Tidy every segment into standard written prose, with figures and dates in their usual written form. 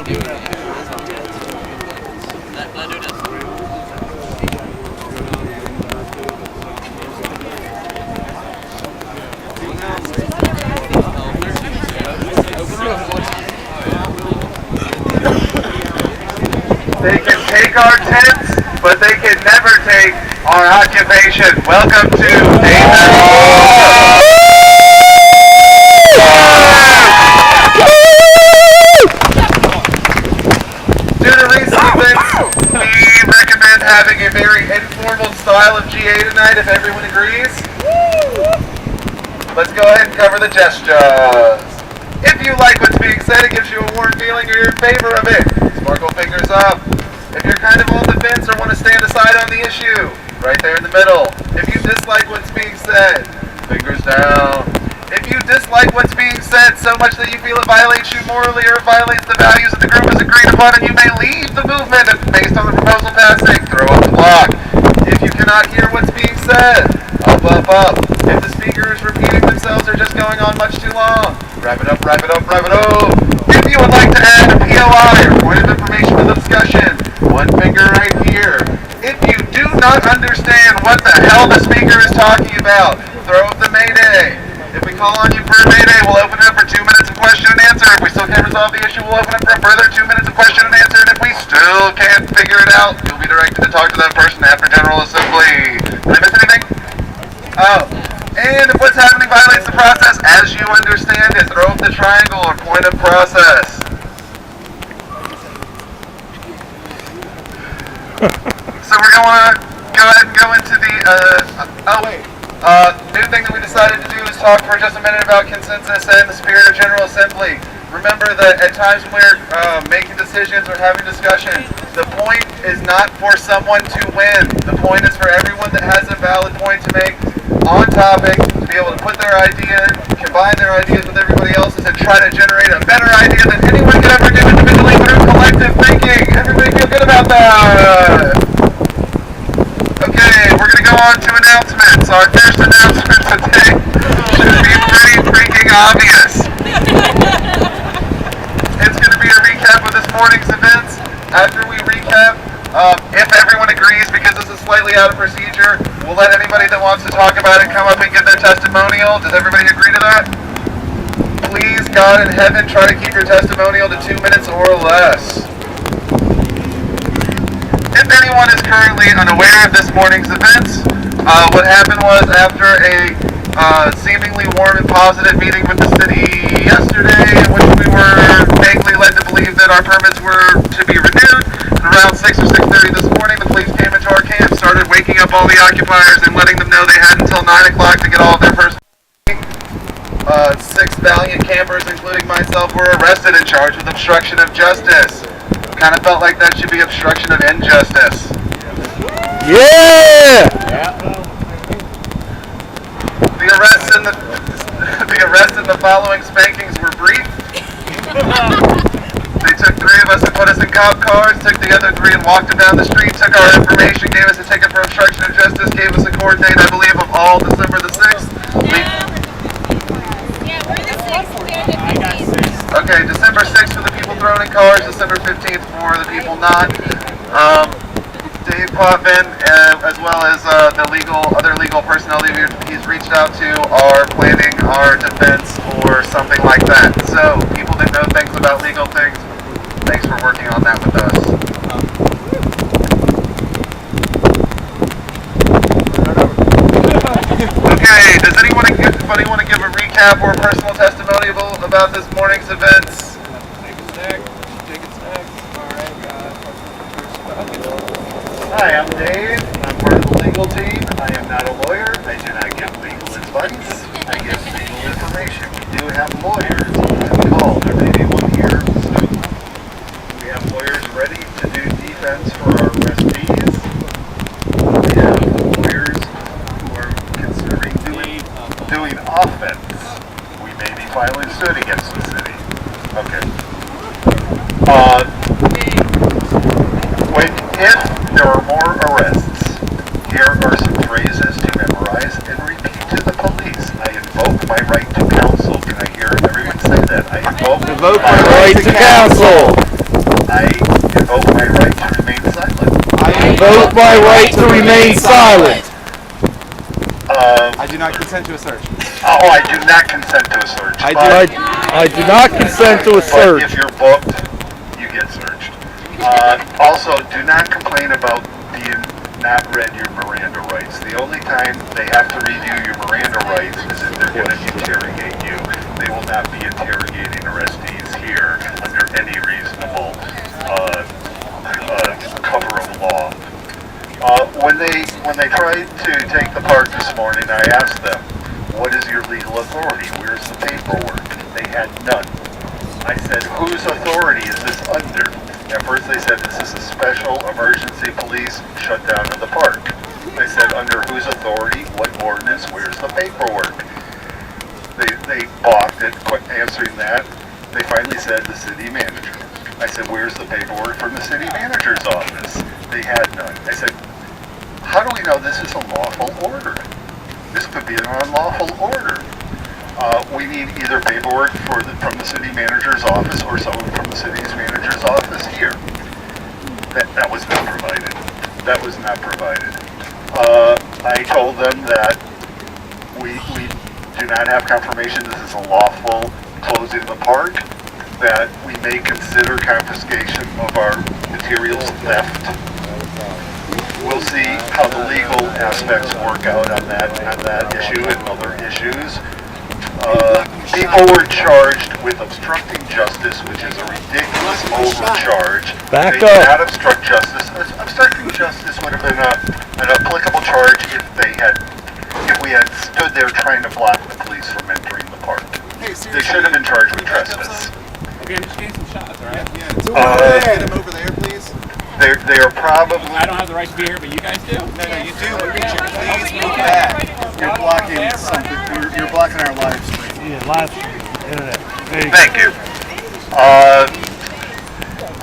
They can take our tents, but they can never take our occupation. Welcome to David. Due to recent events, we recommend having a very informal style of GA tonight, if everyone agrees. Let's go ahead and cover the gestures. If you like what's being said, it gives you a warm feeling or you're in favor of it, sparkle fingers up. If you're kind of on the fence or want to stand aside on the issue, right there in the middle. If you dislike what's being said, fingers down. If you dislike what's being said so much that you feel it violates you morally or violates the values that the group has agreed upon and you may leave the movement based on the proposal passing, throw up the block. If you cannot hear what's being said, up, up, up. If the speaker is repeating themselves or just going on much too long, wrap it up, wrap it up, wrap it up. If you would like to add a POI or point of information to the discussion, one finger right here. If you do not understand what the hell the speaker is talking about, throw up the Mayday. If we call on you for a Mayday, we'll open it up for 2 minutes of question and answer. If we still can't resolve the issue, we'll open it for a further 2 minutes of question and answer. And if we still can't figure it out, you'll be directed to talk to that person after General Assembly. Did I miss anything? Oh. And if what's happening violates the process, as you understand it, throw up the triangle or point of process. So we're going to go ahead and go into the, new thing that we decided to do is talk for just a minute about consensus and the spirit of General Assembly. Remember that at times when we're making decisions or having discussions, the point is not for someone to win. The point is for everyone that has a valid point to make on topic to be able to put their idea in, combine their ideas with everybody else's, and try to generate a better idea than anyone could ever do individually through collective thinking. Everybody feel good about that? Okay, we're going to go on to announcements. Our first announcement today should be pretty freaking obvious. It's going to be a recap of this morning's events. After we recap, if everyone agrees, because this is slightly out of procedure, we'll let anybody that wants to talk about it come up and give their testimonial. Does everybody agree to that? Please, God in heaven, try to keep your testimonial to 2 minutes or less. If anyone is currently unaware of this morning's events, what happened was after a seemingly warm and positive meeting with the city yesterday, in which we were vaguely led to believe that our permits were to be renewed, around 6 or 6:30 this morning, the police came into our camp, started waking up all the occupiers and letting them know they had until 9 o'clock to get all of their personal. 6 valiant campers, including myself, were arrested and charged with obstruction of justice. Kind of felt like that should be obstruction of injustice. Yeah! The arrests and the following spankings were brief. They took 3 of us and put us in cop cars, took the other 3 and walked them down the street, took our information, gave us a ticket for obstruction of justice, gave us a court date, I believe, of all December the 6th. Yeah, we're the 6th, they're the 15th. Okay, December 6th for the people thrown in cars, December 15th for the people not. Dave Potvin, as well as the other legal personnel that he's reached out to, are planning our defense or something like that. So, people that know things about legal things, thanks for working on that with us. Okay, does anybody want to give a recap or a personal testimonial about this morning's events? Hi, I'm Dave. I'm part of the legal team. I am not a lawyer. I do not give legal advice. I give legal information. We do have lawyers on call. There may be one here soon. We have lawyers ready to do defense for our arrestees. We have lawyers who are considering doing offense. We may be filing suit against the city. Okay. If there are more arrests, here are some phrases to memorize and repeat to the police. I invoke my right to counsel. Can I hear everyone say that? I invoke my right to counsel. invoke my right to remain silent. I do not consent to a search. Oh, I do not consent to a search. I do not consent to a But search. if you're booked, you get searched. Also, do not complain about being not read your Miranda rights. The only time they have to review your Miranda rights is if they're going to interrogate you. They will not be interrogating arrestees here under any reasonable cover of law. When they tried to take the park this morning, I asked them, "What is your legal authority? Where's the paperwork?" They had none. I said, "Whose authority is this under?" At first they said, "This is a special emergency police shutdown of the park." I said, "Under whose authority? What ordinance? Where's the paperwork?" They balked at answering that. They finally said, "The city manager." I said, "Where's the paperwork from the city manager's office?" They had none. I said, "How do we know this is a lawful order? This could be an unlawful order. We need either paperwork from the city manager's office or someone from the city's manager's office here." That was not provided. That was not provided. I told them that we do not have confirmation this is a lawful closing of the park, that we may consider confiscation of our materials theft. We'll see how the legal aspects work out on that issue and other issues. People were charged with obstructing justice, which is a ridiculous overcharge. Back They did up. not obstruct justice. Obstructing justice would have been an applicable charge if we had stood there trying to block the police from entering the park. Hey, They should have been charged with trespass. Okay, I'm just getting some shots, alright? Get him over there, please. They are probably. I don't have the right to be here, but you guys do. No, you do, but could you please move back? You're blocking something. You're blocking our live stream. Yeah, live stream, internet. Thank you.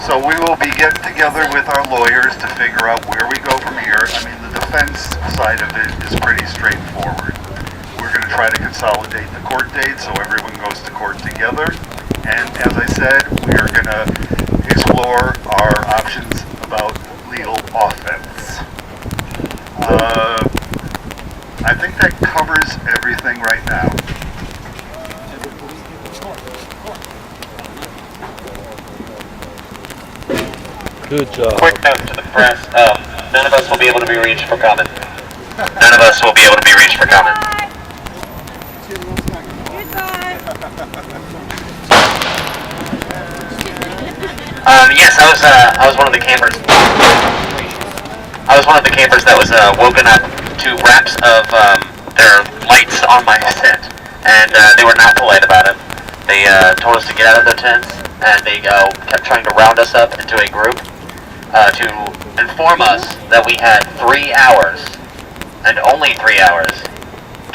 So we will be getting together with our lawyers to figure out where we go from here. I mean, the defense side of it is pretty straightforward. We're going to try to consolidate the court dates so everyone goes to court together. And as I said, we are going to explore our options about legal offense. I think that covers everything right now. Good job. Quick note to the press, none of us will be able to be reached for comment. None of us will be able to be reached for comment. Yes, I was one of the campers. I was one of the campers that was woken up to raps of their lights on my tent, and they were not polite about it. They told us to get out of their tents, and they kept trying to round us up into a group to inform us that we had 3 hours, and only 3 hours,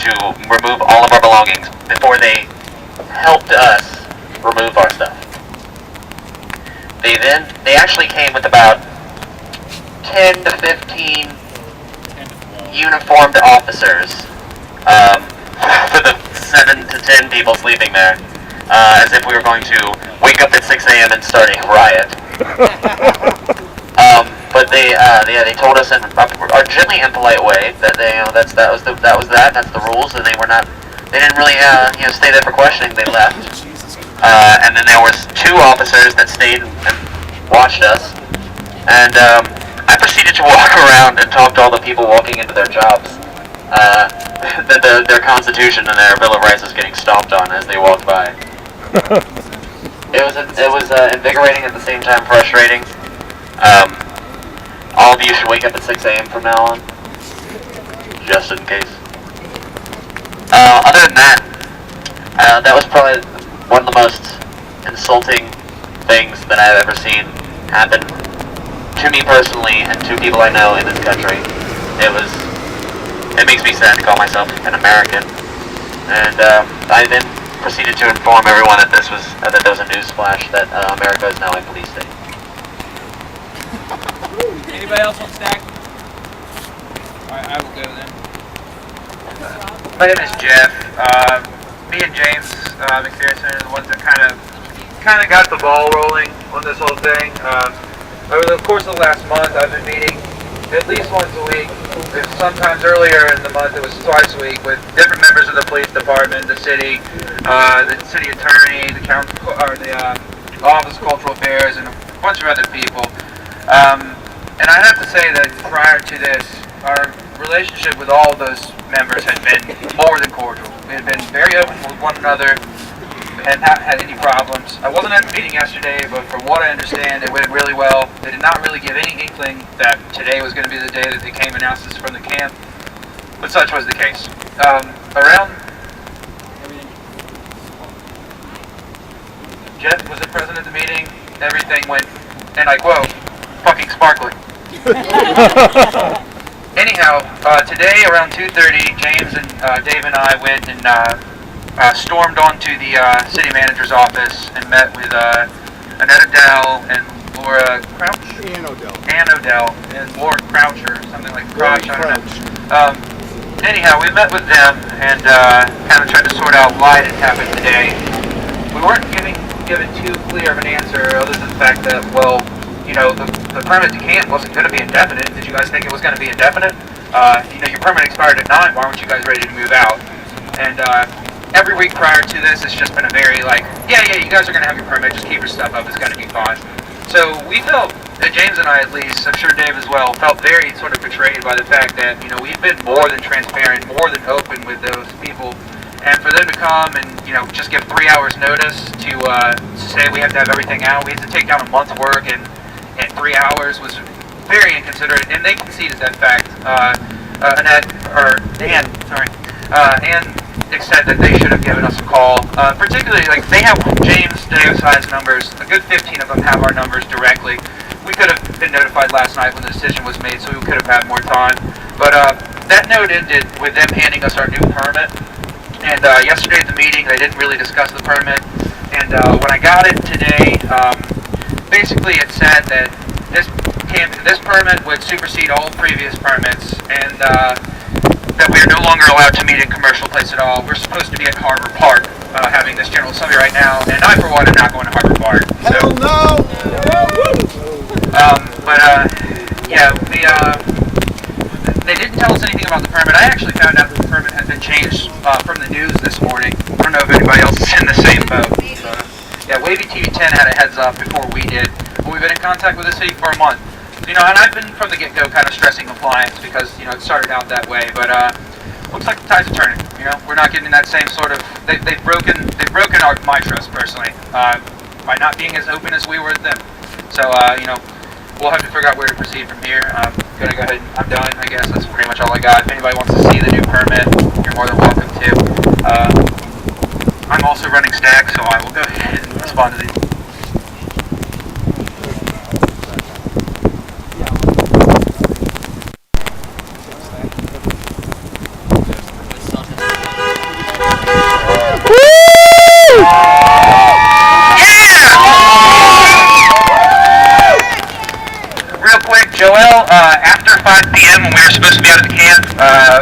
to remove all of our belongings before they helped us remove our stuff. They actually came with about 10 to 15 uniformed officers for the 7 to 10 people sleeping there, as if we were going to wake up at 6 a.m. and start a riot. But they told us in a gently and polite way that that was that. That's the rules, and they didn't really stay there for questioning. They left. And then there was 2 officers that stayed and watched us, and I proceeded to walk around and talk to all the people walking into their jobs. Their constitution and their Bill of Rights was getting stomped on as they walked by. It was invigorating at the same time frustrating. All of you should wake up at 6 a.m. from now on, just in case. Other than that, that was probably one of the most insulting things that I've ever seen happen to me personally and to people I know in this country. It makes me sad to call myself an American. And I then proceeded to inform everyone that there was a news flash that America is now a police state. Anybody else want stack? Alright, I will go then. My name is Jeff. Me and James McPherson are the ones that kind of got the ball rolling on this whole thing. Over the course of the last month, I've been meeting at least once a week. If sometimes earlier in the month it was twice a week with different members of the police department, the city attorney, the council, or the Office of Cultural Affairs, and a bunch of other people. And I have to say that prior to this, our relationship with all of those members had been more than cordial. We had been very open with one another. Hadn't had any problems. I wasn't at the meeting yesterday, but from what I understand, it went really well. They did not really give any inkling that today was going to be the day that they came and announced this from the camp, but such was the case. Jeff was present at the meeting. Everything went, and I quote, fucking sparkly. Anyhow, today around 2:30, James and Dave and I went and stormed onto the city manager's office and met with Annette Odell and Laura Crouch? Ann Odell and Laura Croucher, something like Crouch, I don't know. Anyhow, we met with them and kind of tried to sort out why it happened today. We weren't given too clear of an answer other than the fact that, well, you know, the permit to camp wasn't going to be indefinite. Did you guys think it was going to be indefinite? You know, your permit expired at 9. Why weren't you guys ready to move out? And every week prior to this, it's just been a very yeah, you guys are going to have your permit, just keep your stuff up, it's going to be fine. So we felt, James and I at least, I'm sure Dave as well, felt very sort of betrayed by the fact that, you know, we've been more than transparent, more than open with those people. And for them to come and, you know, just give 3 hours notice to say we have to have everything out, we have to take down a month's work in 3 hours was very inconsiderate, and they conceded that fact. Ann said that they should have given us a call. Particularly, they have James Davis's numbers. A good 15 of them have our numbers directly. We could have been notified last night when the decision was made, so we could have had more time. But that note ended with them handing us our new permit. And yesterday at the meeting, they didn't really discuss the permit. And when I got it today, basically it said that this permit would supersede all previous permits, and that we are no longer allowed to meet in commercial place at all. We're supposed to be at Harbor Park having this general assembly right now, and I, for one, am not going to Harbor Park. So, Hell no! Yeah, they didn't tell us anything about the permit. I actually found out that the permit had been changed from the news this morning. I don't know if anybody else is in the same boat. Yeah, Wavy TV 10 had a heads up before we did. But we've been in contact with the city for a month. You know, and I've been from the get-go kind of stressing compliance because, you know, it started out that way. But looks like the tides are turning. You know, we're not getting that same sort of. They've broken my trust personally by not being as open as we were with them. So you know, we'll have to figure out where to proceed from here. I'm gonna go ahead. I'm done. I guess that's pretty much all I got. If anybody wants to see the new permit, you're more than welcome to. I'm also running Stack, so I will go ahead and respond to these. Joelle, after 5 p.m. when we were supposed to be out of the camp,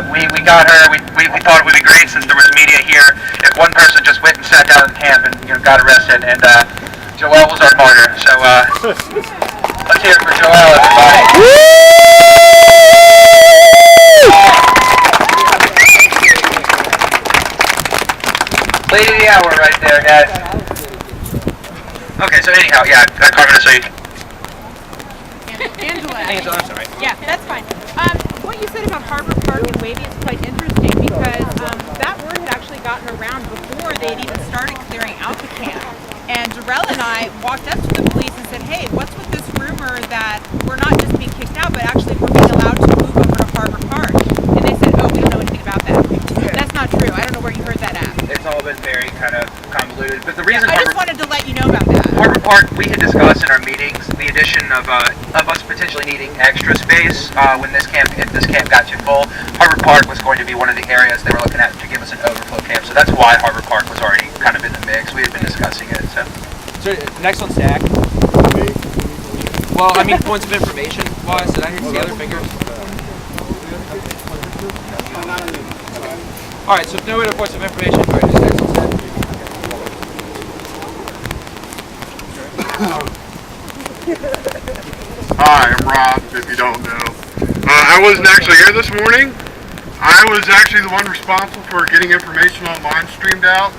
we got her. We thought it would be great since there was media here if one person just went and sat down in the camp and, you know, got arrested. And Joelle was our martyr. So let's hear it for Joelle, everybody. Lady of the hour right there, guys. Okay, so anyhow, yeah, Carmen, so you. Angela, I'm sorry. Yeah, that's fine. What you said about Harbor Park and Wavy is quite interesting because that word had actually gotten around before they'd even started clearing out the camp. And Darrell and I walked up to the police and said, hey, what's with this rumor that we're not just being kicked out, but actually we're being allowed to move over to Harbor Park? And they said, oh, we don't know anything about that. That's not true. I don't know where you heard that at. It's all been very kind of convoluted. But the reason I just wanted to let you know about that. Harbor Park, we had discussed in our meetings the addition of us potentially needing extra space when if this camp got too full. Harbor Park was going to be one of the areas they were looking at to give us an overflow camp. So that's why Harbor Park was already kind of in the mix. We had been discussing it. So next one, Stack. Well, I mean, points of information wise, did I hear the other fingers? All right, so no other points of information. All right, just next one, Stack. Hi, I'm Rob, if you don't know. I wasn't actually here this morning. I was actually the one responsible for getting information online streamed out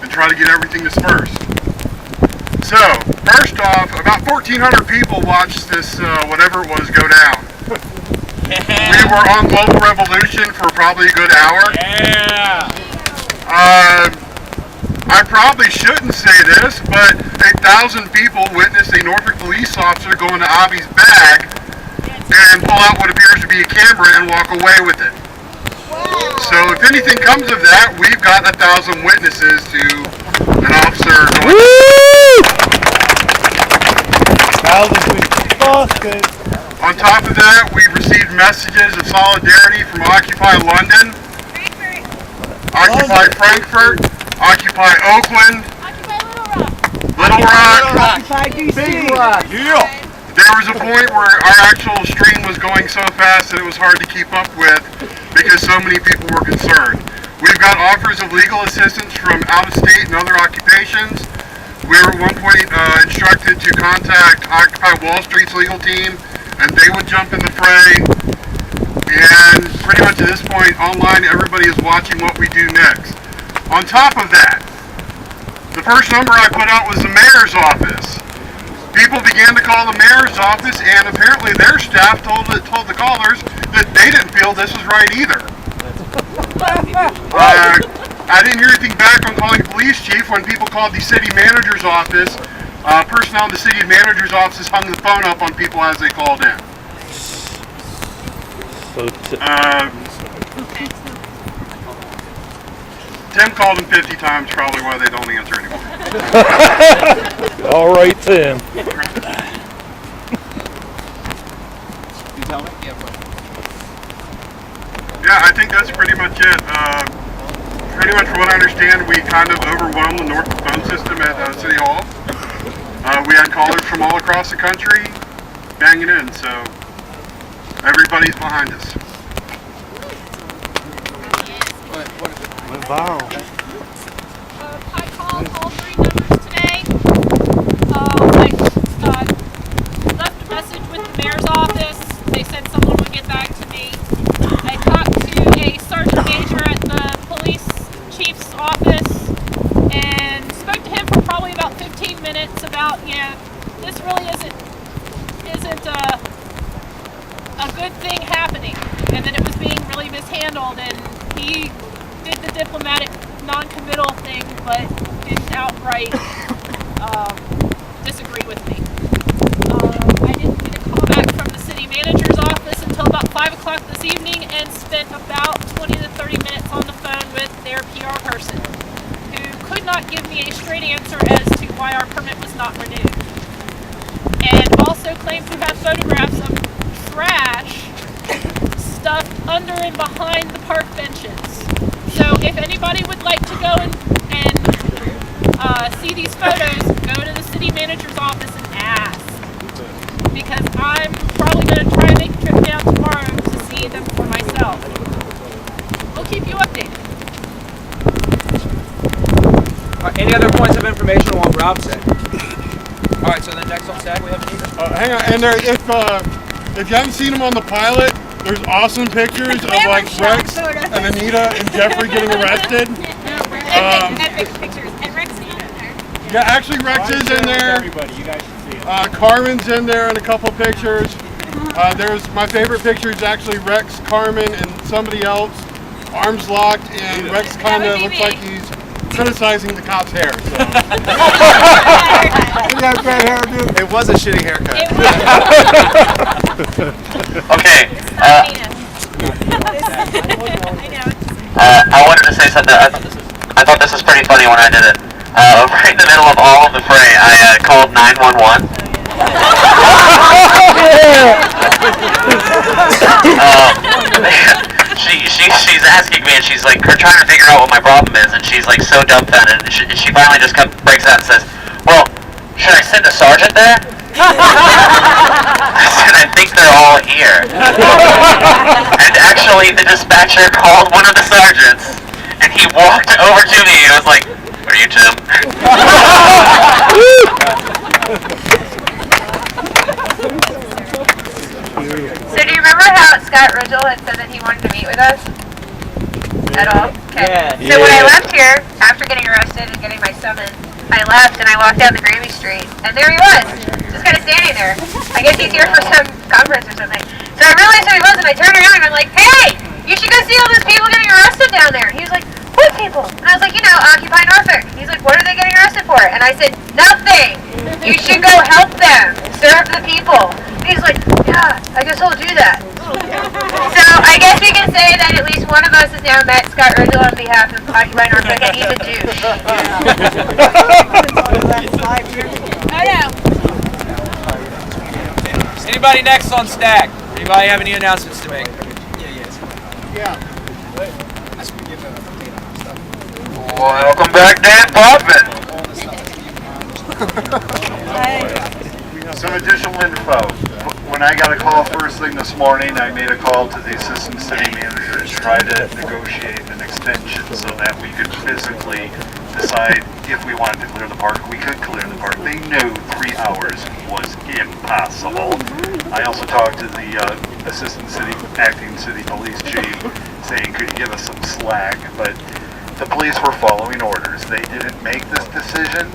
and try to get everything dispersed. So, first off, about 1,400 people watched this, whatever it was, go down. We were on Global Revolution for probably a good hour. Yeah. I probably shouldn't say this, but 1,000 people witnessed a Norfolk police officer go into Avi's bag and pull out what appears to be a camera and walk away with it. So if anything comes of that, we've got 1,000 witnesses to an officer going. On top of that, we've received messages of solidarity from Occupy London, Occupy Frankfurt, Occupy Oakland, Little Rock, Big Rock. Yeah. There was a point where our actual stream was going so fast that it was hard to keep up with because so many people were concerned. We've got offers of legal assistance from out of state and other occupations. We were at one point instructed to contact Occupy Wall Street's legal team and they would jump in the fray. And pretty much at this point online everybody is watching what we do next. On top of that, the first number I put out was the mayor's office. People began to call the mayor's office, and apparently their staff told the callers that they didn't feel this was right either. I didn't hear anything back on calling the police chief. When people called the city manager's office, personnel in the city manager's office hung the phone up on people as they called in. Tim called him 50 times, probably why they don't answer anymore. All right, Tim. You tell me? Yeah, I think that's pretty much it. Pretty much from what I understand, we kind of overwhelmed the Norfolk phone system at City Hall. We had callers from all across the country banging in, so everybody's behind us. Went viral. I called all 3 numbers today. I left a message with the mayor's office. They said someone would get back to me. I talked to a sergeant major at the police chief's office and spoke to him for probably about 15 minutes about, this really isn't a good thing happening, and that it was being really mishandled, and he did the diplomatic non-committal thing, but didn't outright disagree with me. I didn't get a call back from the city manager's office until about 5 o'clock this evening and spent about 20 to 30 minutes on the phone with their PR person, who could not give me a straight answer as to why our permit was not renewed. And also claimed to have photographs of trash stuffed under and behind the park benches. So if anybody would like to go and see these photos, go to the city manager's office and ask. Because I'm probably going to try and make a trip down tomorrow to see them for myself. We'll keep you updated. Any other points of information on what Rob said? All right, so then next on SAG we have Anita. Hang on, and there, if you haven't seen them on the pilot, there's awesome pictures of like Rex and Anita and Jeffrey getting arrested. Yeah, actually Rex is in there. Carmen's in there in a couple pictures. There's my favorite picture is actually Rex, Carmen, and somebody else, arms locked, and Rex kind of looks like he's criticizing the cop's hair. So. He got a bad hairdo. It was a shitty haircut. Okay. I wanted to say something. I thought this was pretty funny when I did it. Right in the middle of all of the fray, I called 911. She's asking me, and she's like, trying to figure out what my problem is, and she's like so dumbfounded. And she finally just breaks out and says, "Well, should I send a sergeant there?" I said, "I think they're all here." And actually, the dispatcher called one of the sergeants, and he walked over to me and was like, "Are you Tim?" So do you remember how at Scott Ridgel had said that he wanted to meet with us? At all? Okay. Yeah. So when I left here, after getting arrested and getting my summons, I left and I walked down the Grammy Street, and there he was, just kind of standing there. I guess he's here for some conference or something. So I realized who he was, and I turned around and I'm like, hey, you should go see all those people getting arrested down there. And he was like, what people? And I was like, you know, Occupy Norfolk. He's like, what are they getting arrested for? And I said, nothing. You should go help them, serve the people. And he's like, yeah, I guess I'll do that. So I guess we can say that at least one of us has now met Scott Ridgel on behalf of Occupy Norfolk, and he's a douche. Oh no. Anybody next on stack? Anybody have any announcements to make? Welcome back, Dan Potvin. Some additional info. When I got a call first thing this morning, I made a call to the assistant city manager to try to negotiate an extension so that we could physically decide if we wanted to clear the park. We could clear the park. They knew 3 hours was impossible. I also talked to the acting city police chief saying, could you give us some slack? But the police were following orders. They didn't make this decision,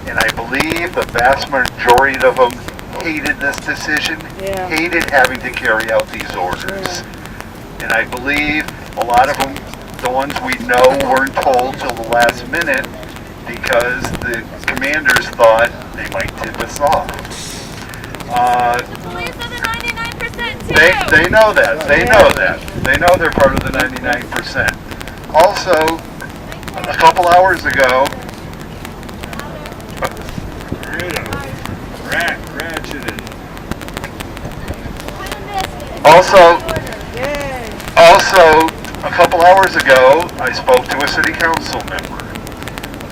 and I believe the vast majority of them hated this decision, hated having to carry out these orders. And I believe a lot of them, the ones we know, weren't told till the last minute because the commanders thought they might tip us off. The police are the 99% too. They know that. They know that. They know they're part of the 99%. Also, a couple hours ago, Also, a couple hours ago, I spoke to a city council member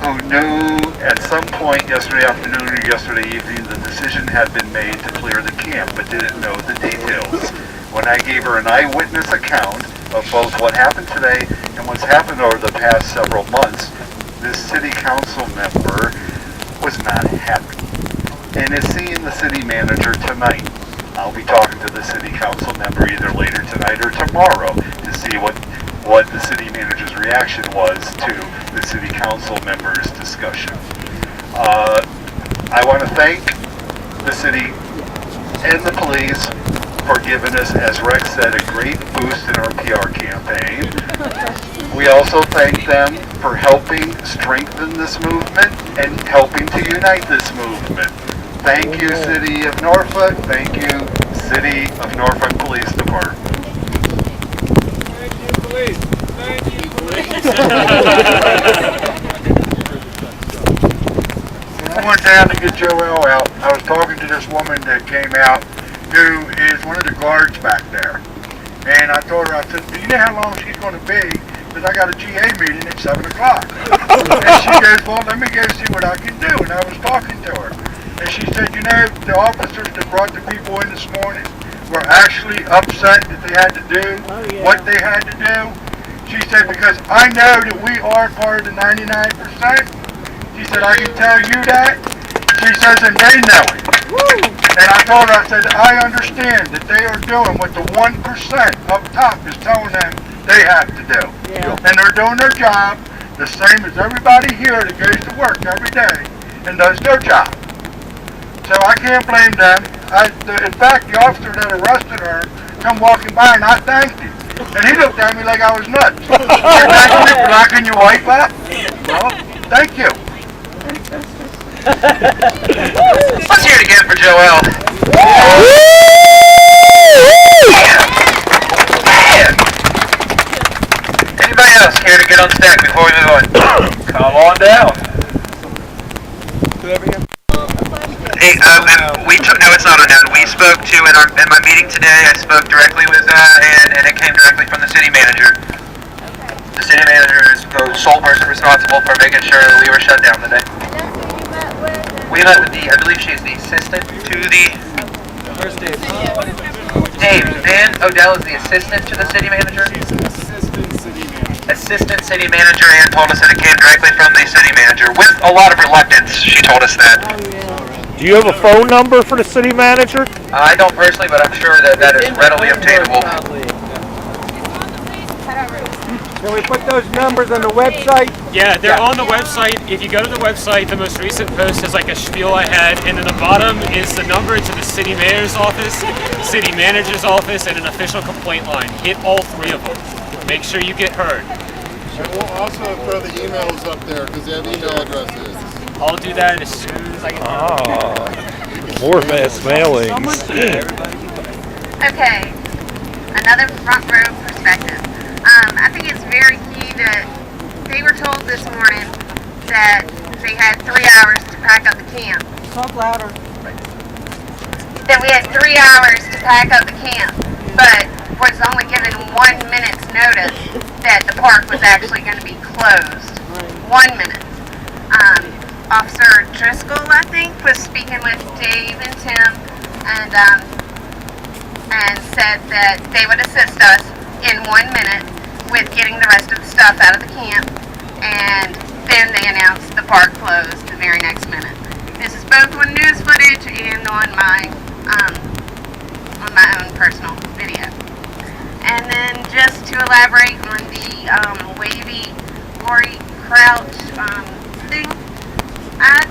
who knew at some point yesterday afternoon or yesterday evening the decision had been made to clear the camp, but didn't know the details. When I gave her an eyewitness account of both what happened today and what's happened over the past several months, this city council member was not happy and is seeing the city manager tonight. I'll be talking to the city council member either later tonight or tomorrow to see what the city manager's reaction was to the city council member's discussion. I want to thank the city and the police for giving us, as Rex said, a great boost in our PR campaign. We also thank them for helping strengthen this movement and helping to unite this movement. Thank you, City of Norfolk. Thank you, City of Norfolk Police Department. Thank you, police. Thank you, police. I went down to get Joelle out. I was talking to this woman that came out who is one of the guards back there. And I told her, I said, do you know how long she's going to be? Because I got a GA meeting at 7 o'clock. And she goes, well, let me go see what I can do. And I was talking to her. And she said, you know, the officers that brought the people in this morning were actually upset that they had to do what they had to do. She said, because I know that we are part of the 99%. She said, I can tell you that. She says, and they know it. And I told her, I said, I understand that they are doing what the 1% up top is telling them they have to do. And they're doing their job the same as everybody here that goes to work every day and does their job. So I can't blame them. In fact, the officer that arrested her come walking by and I thanked him. And he looked at me like I was nuts. You thank me for locking your wife up? Well, thank you. Let's hear it again for Joelle. Man. Anybody else care to get on stack before we move on? Come on down. Hey, no, it's not on down. We spoke to, in my meeting today, I spoke directly with, and it came directly from the city manager. The city manager is the sole person responsible for making sure that we were shut down today. We met with I believe she's the assistant to the... Where's Dave? Dan Odell is the assistant to the city manager? Assistant city manager, and told us that it came directly from the city manager. With a lot of reluctance, she told us that. Do you have a phone number for the city manager? I don't personally, but I'm sure that is readily obtainable. Can we put those numbers on the website? Yeah, they're on the website. If you go to the website, the most recent post is like a spiel I had, and then the bottom is the number to the city mayor's office, city manager's office, and an official complaint line. Hit all three of them. Make sure you get heard. And we'll also throw the emails up there because they have email addresses. I'll do that as soon as I get done. More mass mailings. Okay, another front row perspective. I think it's very key that they were told this morning that they had 3 hours to pack up the camp. Talk louder. That we had 3 hours to pack up the camp, but was only given 1 minute's notice that the park was actually going to be closed. 1 minute. Officer Driscoll, I think, was speaking with Dave and Tim, and said that they would assist us in 1 minute with getting the rest of the stuff out of the camp, and then they announced the park closed the very next minute. This is both on news footage and on my own personal video. And then just to elaborate on the wavy Lori Crouch thing, I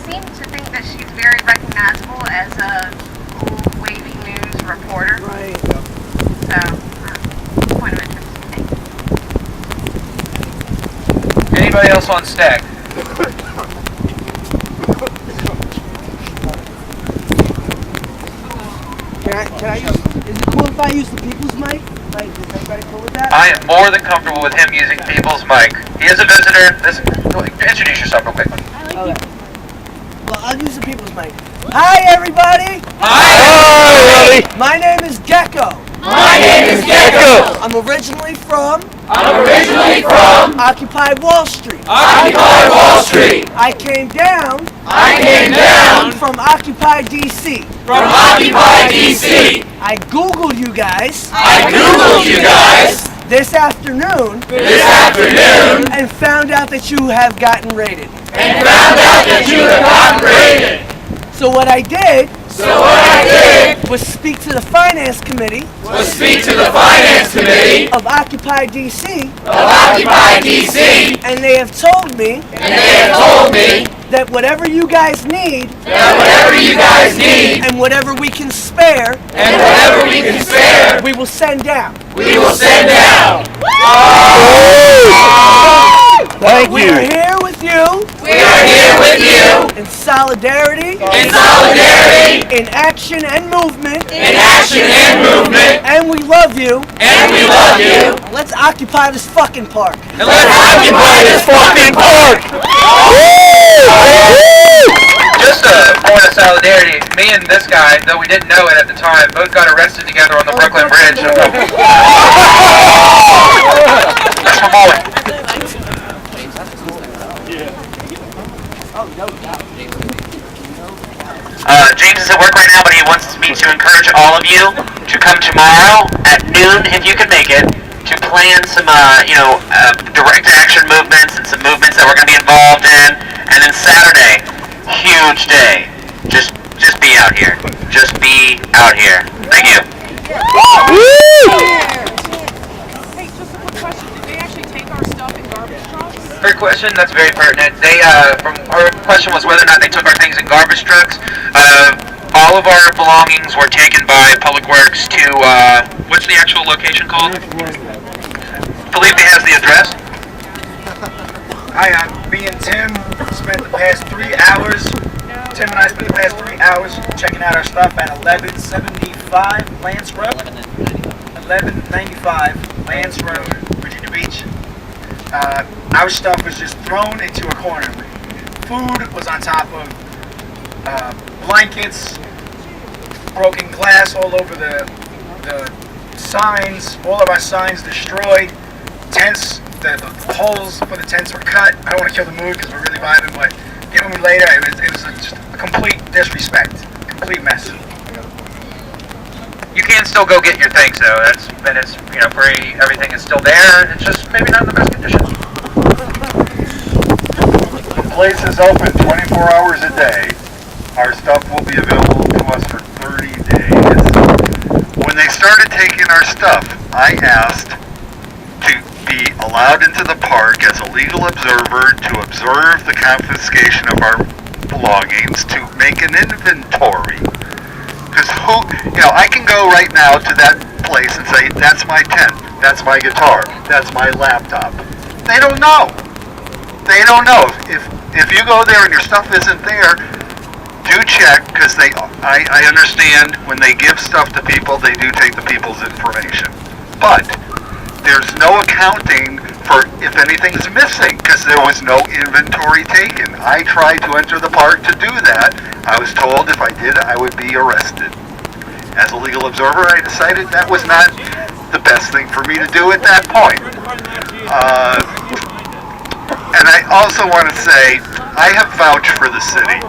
seem to think that she's very recognizable as a wavy news reporter. Right. So, point of interest. Anybody else on stack? Can I use, is it cool if I use the people's mic? Like, is everybody cool with that? I am more than comfortable with him using people's mic. He is a visitor. Introduce yourself real quick. Okay. Well, I'll use the people's mic. Hi, everybody! Hi, everybody! My name is Gecko. My name is Gecko. I'm originally from Occupy Wall Street. Occupy Wall Street. I came down from Occupy DC. From Occupy DC. I Googled you guys this afternoon and found out that you have gotten raided. So what I did was speak to the finance committee of Occupy DC. And they have told me that whatever you guys need and whatever we can spare we will send down. Thank We you. are here with you in solidarity, in action and movement, and we love you. Let's occupy this fucking park. Just a point of solidarity, me and this guy, though we didn't know it at the time, both got arrested together on the Brooklyn Bridge. That's my boy. James is at work right now, but he wants me to encourage all of you to come tomorrow at noon, if you can make it, to plan some, direct action movements and some movements that we're going to be involved in. And then Saturday, huge day. Just be out here. Just be out here. Thank you. Hey, just a quick question. Did they actually take our stuff in garbage trucks? Great question. That's very pertinent. They, from our question was whether or not they took our things in garbage trucks. All of our belongings were taken by Public Works to, what's the actual location called? Felipe has the address. Hi, me and Tim spent the past 3 hours. Tim and I spent the past 3 hours checking out our stuff at 1175 Lance Road. 1195 Lance Road, Virginia Beach. Our stuff was just thrown into a corner. Food was on top of blankets, broken glass all over the signs, all of our signs destroyed, tents, the holes for the tents were cut. I don't want to kill the mood because we're really vibing, but get with me later. It was just a complete disrespect, complete mess. You can still go get your things though. It's free. Everything is still there. It's just maybe not in the best condition. The place is open 24 hours a day. Our stuff will be available to us for 30 days. When they started taking our stuff, I asked to be allowed into the park as a legal observer to observe the confiscation of our belongings, to make an inventory. Because I can go right now to that place and say, that's my tent, that's my guitar, that's my laptop. They don't know. They don't know. If you go there and your stuff isn't there, do check, because I understand when they give stuff to people, they do take the people's information. But there's no accounting for if anything's missing, because there was no inventory taken. I tried to enter the park to do that. I was told if I did, I would be arrested. As a legal observer, I decided that was not the best thing for me to do at that point. And I also want to say, I have vouched for the city.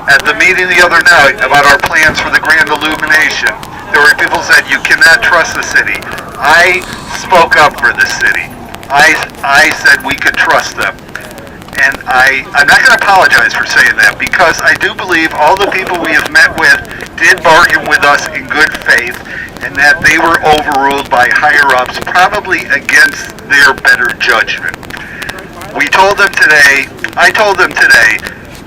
At the meeting the other night about our plans for the grand illumination, there were people who said, you cannot trust the city. I spoke up for the city. I said we could trust them. And I'm not going to apologize for saying that, because I do believe all the people we have met with did bargain with us in good faith, and that they were overruled by higher-ups, probably against their better judgment. I told them today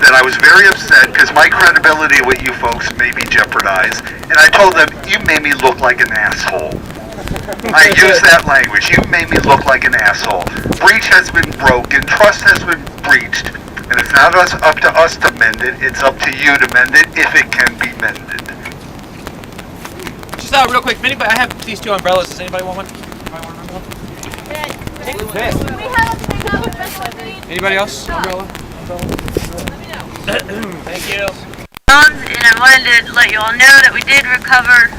that I was very upset because my credibility with you folks may be jeopardized, and I told them, you made me look like an asshole. I used that language. You made me look like an asshole. Breach has been broken. Trust has been breached. And it's not up to us to mend it. It's up to you to mend it if it can be mended. Just real quick, if anybody, I have these two umbrellas. Does anybody want one? Anybody else? Umbrella? Thank you. And I wanted to let you all know that we did recover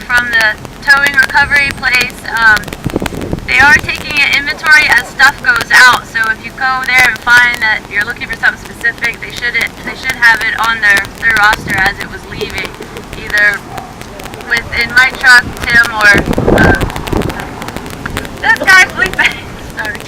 from the towing recovery place. They are taking an inventory as stuff goes out, so if you go there and find that you're looking for something specific, they should have it on their roster as it was leaving, either within my truck, Tim, or this guy Felipe. Sorry.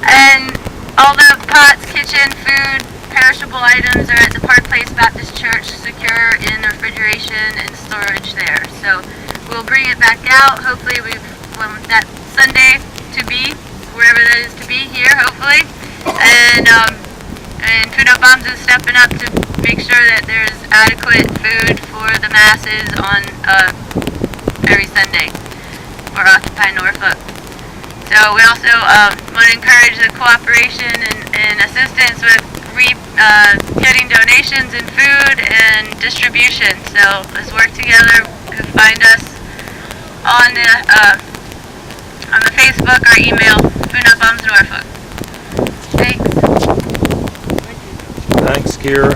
And all the pots, kitchen, food, perishable items are at the Park Place Baptist Church, secure in refrigeration and storage there. So we'll bring it back out. Hopefully when that Sunday to be, wherever that is to be, here hopefully. And Food Up Bombs is stepping up to make sure that there's adequate food for the masses on every Sunday for Occupy Norfolk. So we also want to encourage the cooperation and assistance with getting donations in food and distribution. So let's work together. You can find us on the Facebook or email, Food Up Bombs Norfolk. Thanks. Thanks, Kira.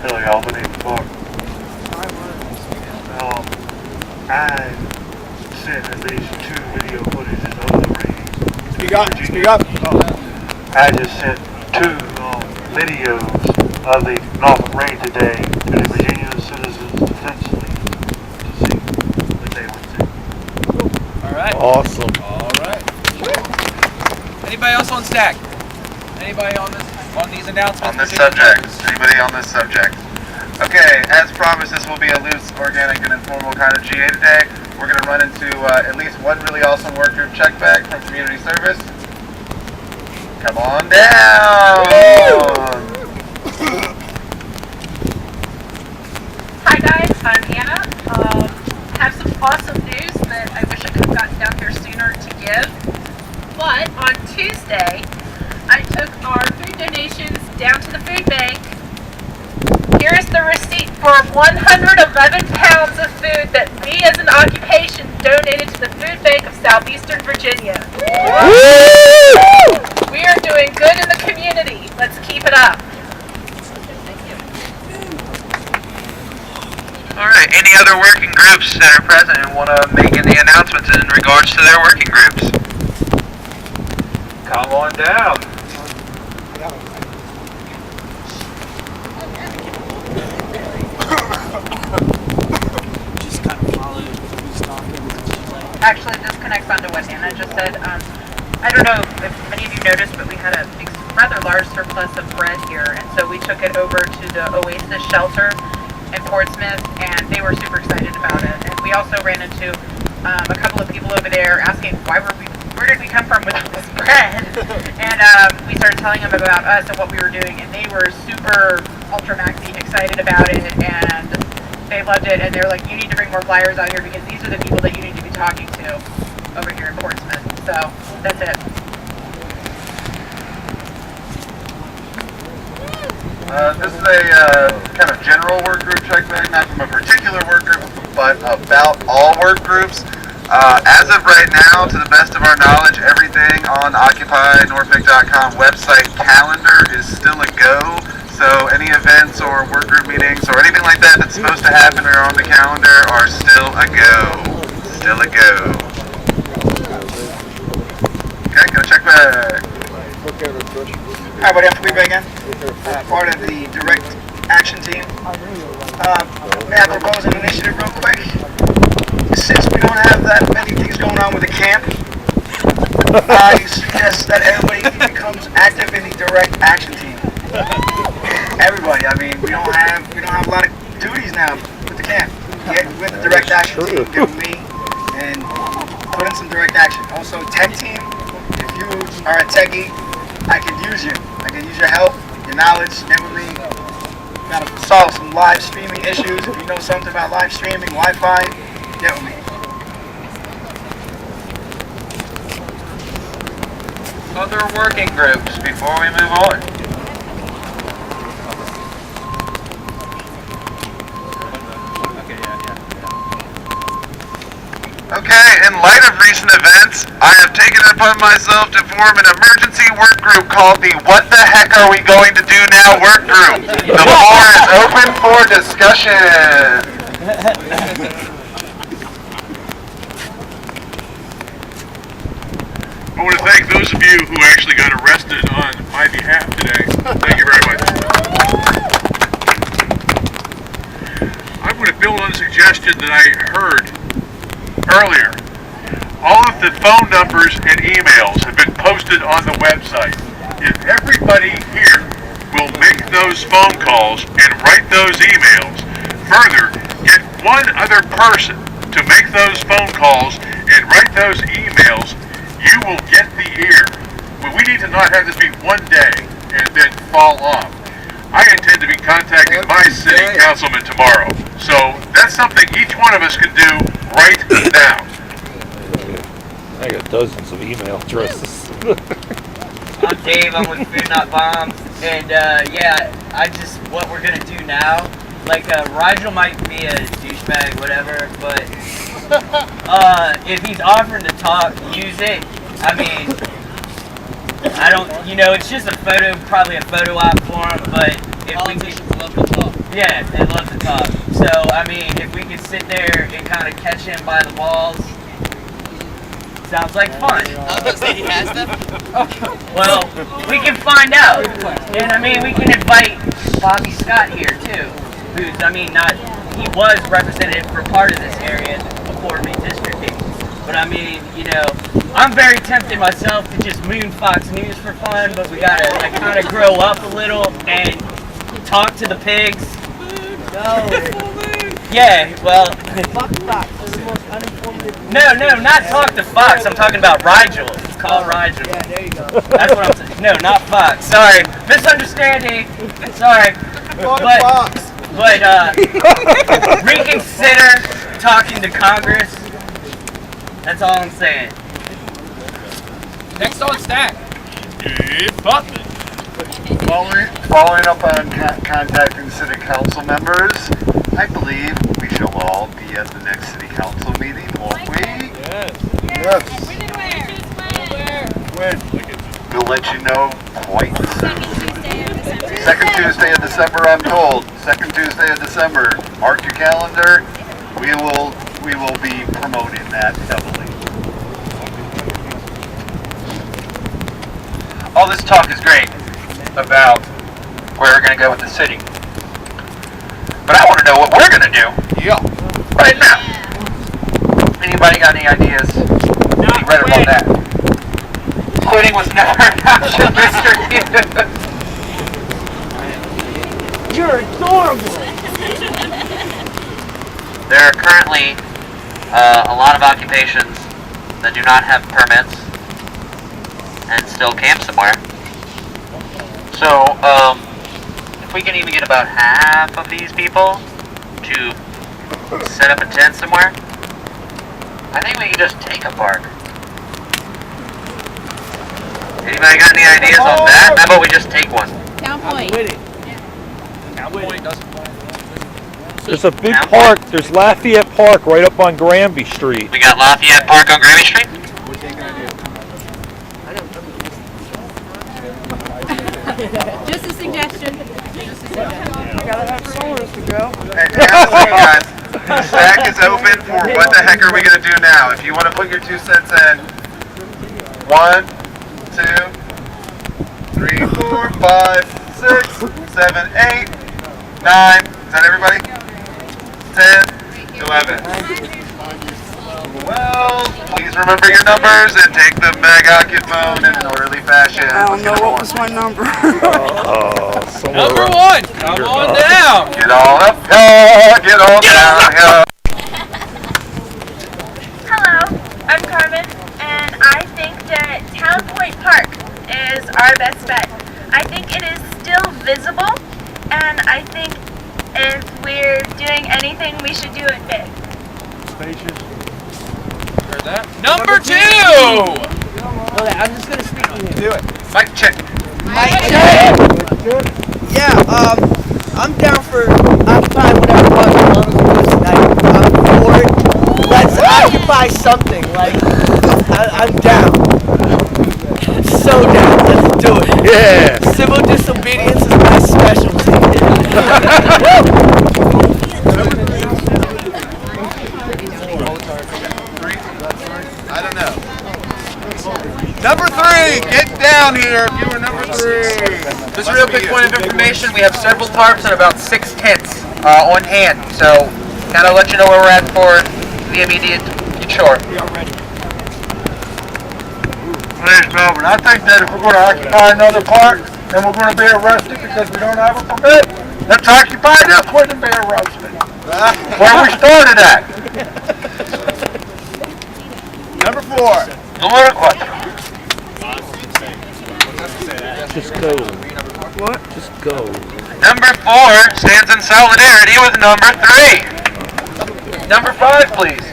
Hello, y'all. My name's Mark. I sent at least 2 video footages of the raid. Speak up. Speak up. I just sent 2 videos of the Norfolk raid today to the Virginia Citizens Defense League to see what they would think. All right. Awesome. All right. Anybody else on stack? Anybody on these announcements? On this subject. Anybody on this subject? Okay, as promised, this will be a loose, organic, and informal kind of GA today. We're going to run into at least one really awesome work group check bag from community service. Come on down! Hi guys, I'm Hannah. Have some awesome news that I wish I could have gotten down here sooner to give. But on Tuesday, I took our food donations down to the food bank. Here is the receipt for 111 pounds of food that we as an occupation donated to the food bank of Southeastern Virginia. We are doing good in the community. Let's keep it up. Alright, any other working groups that are present and want to make any announcements in regards to their working groups? Come on down. Actually, this connects onto what Anna just said. I don't know if many of you noticed, but we had a rather large surplus of bread here, and so we took it over to the Oasis shelter in Portsmouth, and they were super excited about it. And we also ran into a couple of people over there asking where did we come from with all this bread? And we started telling them about us and what we were doing, and they were super ultra maxi excited about it, and they loved it, and they were like, you need to bring more flyers out here because these are the people that you need to be talking to over here in Portsmouth. So that's it. This is a kind of general work group check bag, not from a particular work group, but about all work groups. As of right now, to the best of our knowledge, everything on OccupyNorfolk.com website calendar is still a go. So any events or work group meetings or anything like that that's supposed to happen or on the calendar are still a go. Still a go. Okay, go check back. Hi, buddy. I'm Felipe again. Part of the direct action team. May I propose an initiative real quick? Since we don't have that many things going on with the camp, I suggest that everybody becomes active in the direct action team. Everybody. I mean, we don't have a lot of duties now with the camp. Get with the direct action team. Get with me and put in some direct action. Also, tech team. If you are a techie, I can use you. I can use your help, your knowledge. Get with me. Gotta solve some live streaming issues. If you know something about live streaming, Wi-Fi, get with me. Other working groups before we move on. Okay, in light of recent events, I have taken it upon myself to form an emergency work group called the What the Heck Are We Going to Do Now work group. The floor is open for discussion. I want to thank those of you who actually got arrested on my behalf today. Thank you very much. I'm going to build on a suggestion that I heard earlier. All of the phone numbers and emails have been posted on the website. If everybody here will make those phone calls and write those emails, further, get one other person to make those phone calls and write those emails, you will get the ear. But we need to not have this be one day and then fall off. I intend to be contacting my city councilman tomorrow. So that's something each one of us can do right now. I got dozens of email addresses. I'm Dave, I'm with Food Not Bombs, and what we're gonna do now, like Rigel might be a douchebag, whatever, but if he's offering to talk, use it. I mean, it's just a photo, probably a photo op for him, but if politicians love to talk. Yeah, they love to talk. So, I mean, if we could sit there and kind of catch him by the balls, sounds like fun. He has them? Well, we can find out. And, I mean, we can invite Bobby Scott here, too. Who's, he was representative for part of this area before redistricting. But, I mean, I'm very tempted myself to just moon Fox News for fun, but we gotta kind of grow up a little and talk to the pigs. No. Yeah, well. Fuck Fox. They're the most uninformative. No, not talk to Fox. I'm talking about Rigel. It's called Rigel. Yeah, there you go. That's what I'm saying. No, not Fox. Sorry. Misunderstanding. Sorry. But reconsider talking to Congress. That's all I'm saying. Next on stack. It's Buffett. Following up on contacting city council members, I believe we shall all be at the next city council meeting, won't we? Yes. When? We'll let you know quite soon. Second Tuesday of December, I'm told. Second Tuesday of December. Mark your calendar. We will be promoting that heavily. All this talk is great about where we're going to go with the city. But I want to know what we're going to do. Yeah. Right now. Anybody got any ideas? Any read about that? Quitting was never an option, Mr. You're adorable. There are currently a lot of occupations that do not have permits and still camp somewhere. So, if we can even get about half of these people to set up a tent somewhere, I think we can just take a park. Anybody got any ideas on that? How about we just take one? Town Point. Town Point doesn't. There's a big park. There's Lafayette Park right up on Granby Street. We got Lafayette Park on Granby Street? Just a suggestion. Gotta have solars to go. Absolutely, guys. The stack is open for what the heck are we going to do now? If you want to put your 2 cents in. 1, 2, 3, 4, 5, 6, 7, 8, 9. Is that everybody? 10, 11. Well, please remember your numbers and take the megaphone in an orderly fashion. I don't know what was my number. Number 1, come on down. Get on up, get on down, Hello, I'm Carmen, and I think that Town Point Park is our best bet. I think it is still visible, and I think if we're doing anything, we should do it big. Spacious. Heard that? Number 2. Okay, I'm just gonna speak to him. Do it. Mic check. Mic check. Yeah, I'm down for occupying whatever it was as long as it was tonight. I'm for it. Let's occupy something. Like, I'm down. So down. Let's do it. Yeah. Civil disobedience is my specialty. I don't know. Number 3, get down here if you were number 3. Just a real quick point of information, we have several tarps and about 6 tents on hand, so kind of let you know where we're at for the immediate shore. Please, Melvin, I think that if we're going to occupy another park, then we're going to be arrested because we don't have a permit. Let's occupy this one and be arrested. Where we started at. Number 4. Numero 4. Just go. What? Just go. Number 4 stands in solidarity with number 3. Number 5, please.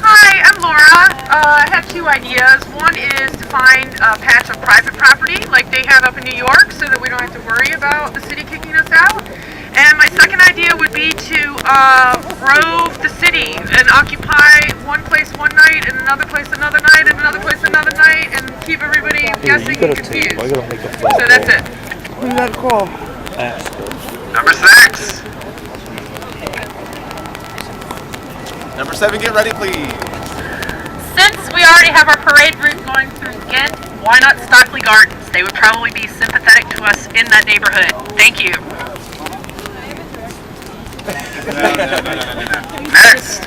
Hi, I'm Laura. I have 2 ideas. One is to find a patch of private property like they have up in New York so that we don't have to worry about the city kicking us out. And my second idea would be to rove the city and occupy one place one night and another place another night and another place another night and keep everybody guessing and confused. So that's it. Who you gotta call? Number 6. Number 7, get ready, please. Since we already have our parade route going through Ghent, why not Stockley Gardens? They would probably be sympathetic to us in that neighborhood. Thank you. No. Next.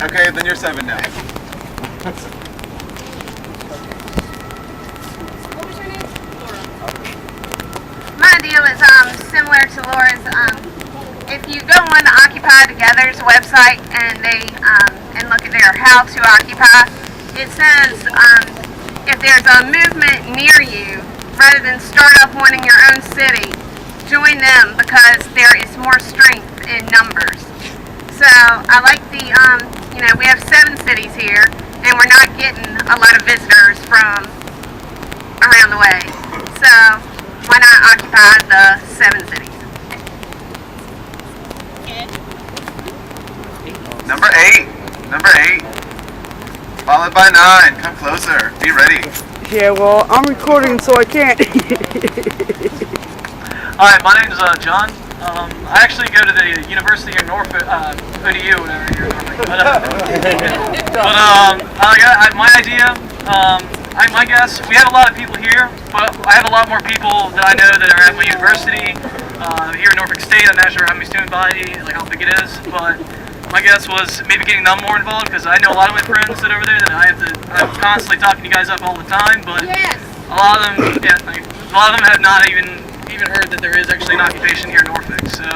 Okay, then you're 7 now. My idea was similar to Laura's. If you go on the Occupy Together's website and they and look at their how to occupy, it says if there's a movement near you, rather than start up one in your own city, join them because there is more strength in numbers. So I like the we have 7 cities here and we're not getting a lot of visitors from around the way. So why not occupy the 7 cities? Number 8. Number 8. Followed by 9. Come closer. Be ready. Yeah, well, I'm recording, so I can't. Hi, my name's John. I actually go to the University of Norfolk, ODU, whatever you're my idea, my guess, we have a lot of people here, but I have a lot more people that I know that are at my university, here in Norfolk State. I'm not sure how many student body, like how big it is, but my guess was maybe getting them more involved because I know a lot of my friends that are over there that I'm constantly talking you guys up all the time, but a lot of them, yeah, a lot of them have not even heard that there is actually an occupation here in Norfolk. So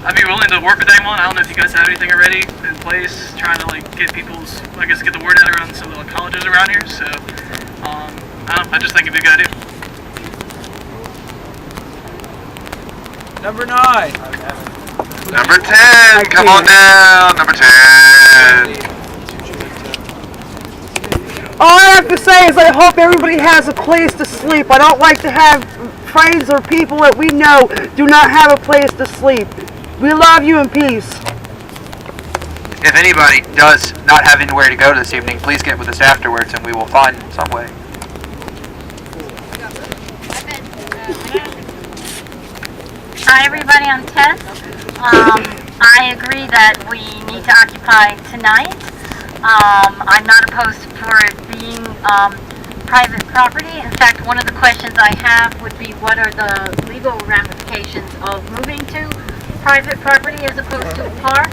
I'd be willing to work with anyone. I don't know if you guys have anything already in place, trying to like get people's, I guess, get the word out around some of the colleges around here. So I don't know, I just think it'd be a good idea. Number 9. Number 10, come on down. Number 10. All I have to say is I hope everybody has a place to sleep. I don't like to have friends or people that we know do not have a place to sleep. We love you and peace. If anybody does not have anywhere to go this evening, please get with us afterwards and we will find some way. Hi everybody, I'm Tess. I agree that we need to occupy tonight. I'm not opposed for it being private property. In fact, one of the questions I have would be what are the legal ramifications of moving to private property as opposed to a park?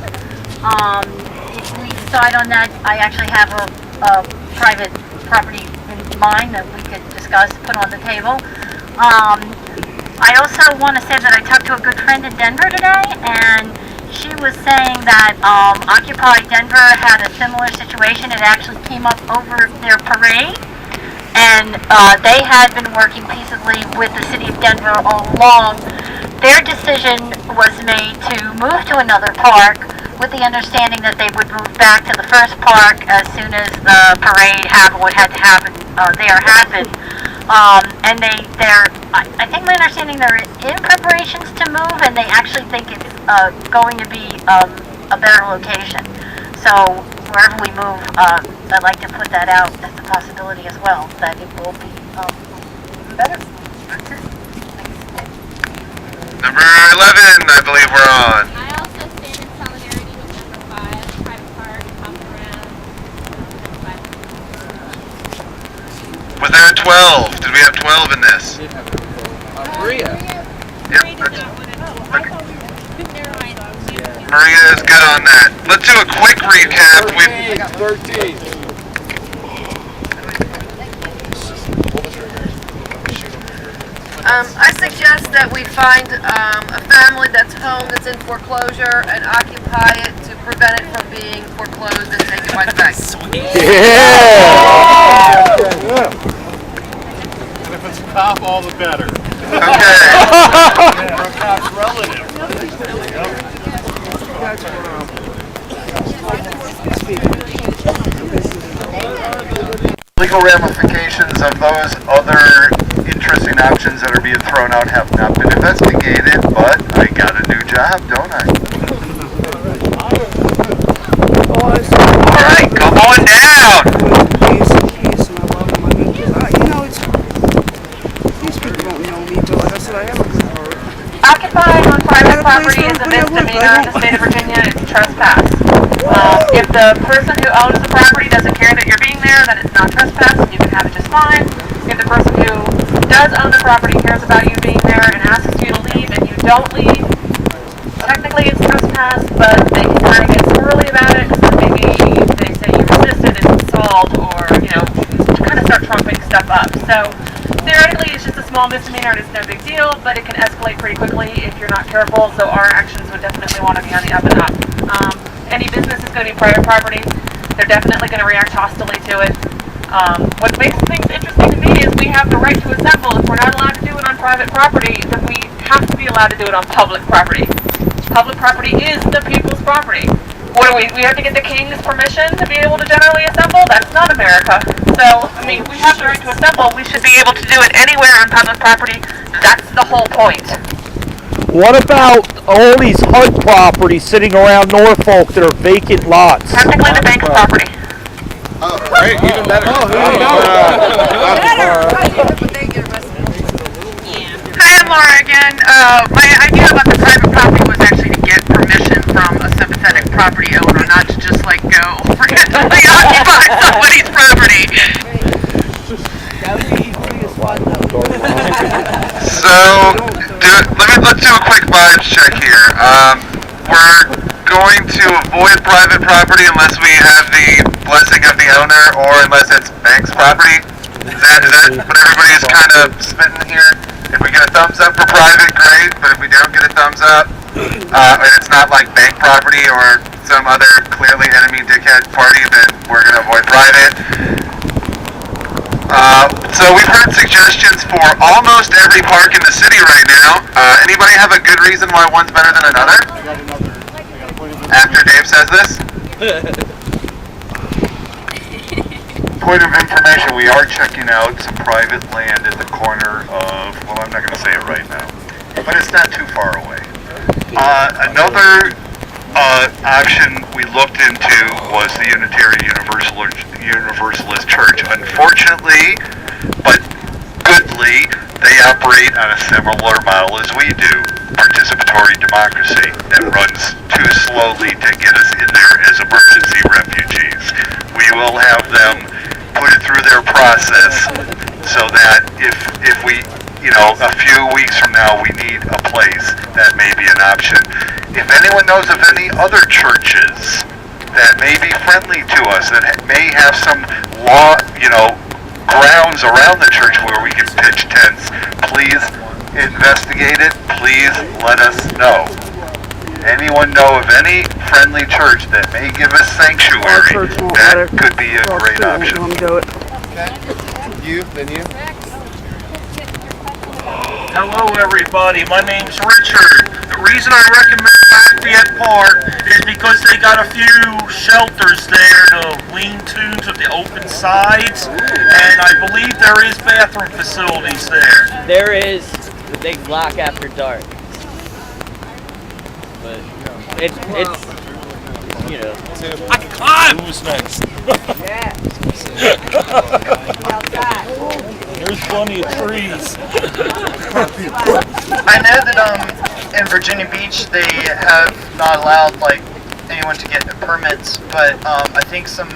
If we decide on that, I actually have a private property in mind that we could discuss, put on the table. I also want to say that I talked to a good friend in Denver today, and she was saying that Occupy Denver had a similar situation. It actually came up over their parade, and they had been working peaceably with the city of Denver all along. Their decision was made to move to another park with the understanding that they would move back to the first park as soon as the parade what had to happen there happened. And I think my understanding they're in preparations to move, and they actually think it's going to be a better location. So wherever we move, I'd like to put that out as a possibility as well, that it will be even better. That's it. Number 11, I believe we're on. I also stand in solidarity with number 5, private park, pop around. Was there a 12? Did we have 12 in this? Maria. Yep. Maria is good on that. Let's do a quick recap. 13. I suggest that we find a family that's home that's in foreclosure and occupy it to prevent it from being foreclosed and take it by the bank. Yeah. And if it's a cop, all the better. Okay. Or a cop's relative. Legal ramifications of those other interesting options that are being thrown out have not been investigated, but I got a new job, don't I? Alright, come on down! Occupying on private property is a misdemeanor in the state of Virginia. It's trespass. If the person who owns the property doesn't care that you're being there, then it's not trespass, and you can have it just fine. If the person who does own the property cares about you being there and asks you to leave and you don't leave, technically it's trespass, but they can kind of get squirrely about it, because maybe they say you resisted and assault, or, you know, kind of start trumping stuff up. So theoretically, it's just a small misdemeanor and it's no big deal, but it can escalate pretty quickly if you're not careful, so our actions would definitely want to be on the up and up. Any business is going to be private property. They're definitely going to react hostilely to it. What makes things interesting to me is we have the right to assemble. If we're not allowed to do it on private property, then we have to be allowed to do it on public property. Public property is the people's property. What do we have to get the king's permission to be able to generally assemble? That's not America. So, I mean, we have the right to assemble. We should be able to do it anywhere on public property. That's the whole point. What about all these HUD properties sitting around Norfolk that are vacant lots? Technically the bank's property. Oh, great, even better. Hi, I'm Laura again. My idea about the private property was actually to get permission from a sympathetic property owner, not to just like go randomly occupy somebody's property. So, let's do a quick vibes check here. We're going to avoid private property unless we have the blessing of the owner, or unless it's bank's property. Is that what everybody's kind of spitting here? If we get a thumbs up for private, great, but if we don't get a thumbs up, and it's not like bank property or some other clearly enemy dickhead party, then we're going to avoid private. So we've heard suggestions for almost every park in the city right now. Anybody have a good reason why one's better than another? After Dave says this? Point of information, we are checking out some private land at the corner of, well, I'm not going to say it right now, but it's not too far away. Another option we looked into was the Unitarian Universalist Church. Unfortunately, but goodly, they operate on a similar model as we do, participatory democracy, that runs too slowly to get us in there as emergency refugees. We will have them put it through their process so that if we, a few weeks from now we need a place, that may be an option. If anyone knows of any other churches that may be friendly to us, that may have some grounds around the church where we can pitch tents, please investigate it, please let us know. Anyone know of any friendly church that may give us sanctuary? That could be a great option. Okay. You, then you. Hello everybody, my name's Richard. The reason I recommend Lafayette Park is because they got a few shelters there to lean to the open sides, and I believe there is bathroom facilities there. There is the big block after dark. But it's I can climb! Who's next? There's plenty of trees. I know that in Virginia Beach they have not allowed anyone to get permits, but I think some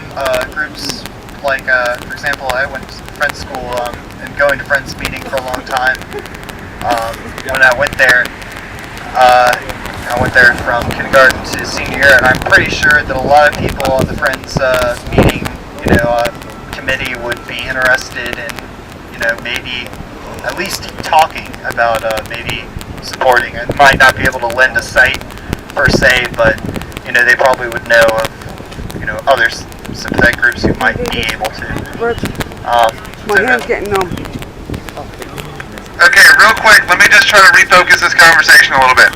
groups for example, I went to Friends School and going to Friends meeting for a long time. When I went there, from kindergarten to senior year, and I'm pretty sure that a lot of people on the Friends meeting, committee would be interested in, maybe at least talking about maybe supporting. It might not be able to lend a site per se, but they probably would know of other sympathetic groups who might be able to. My hand's getting numb. Okay, real quick, let me just try to refocus this conversation a little bit.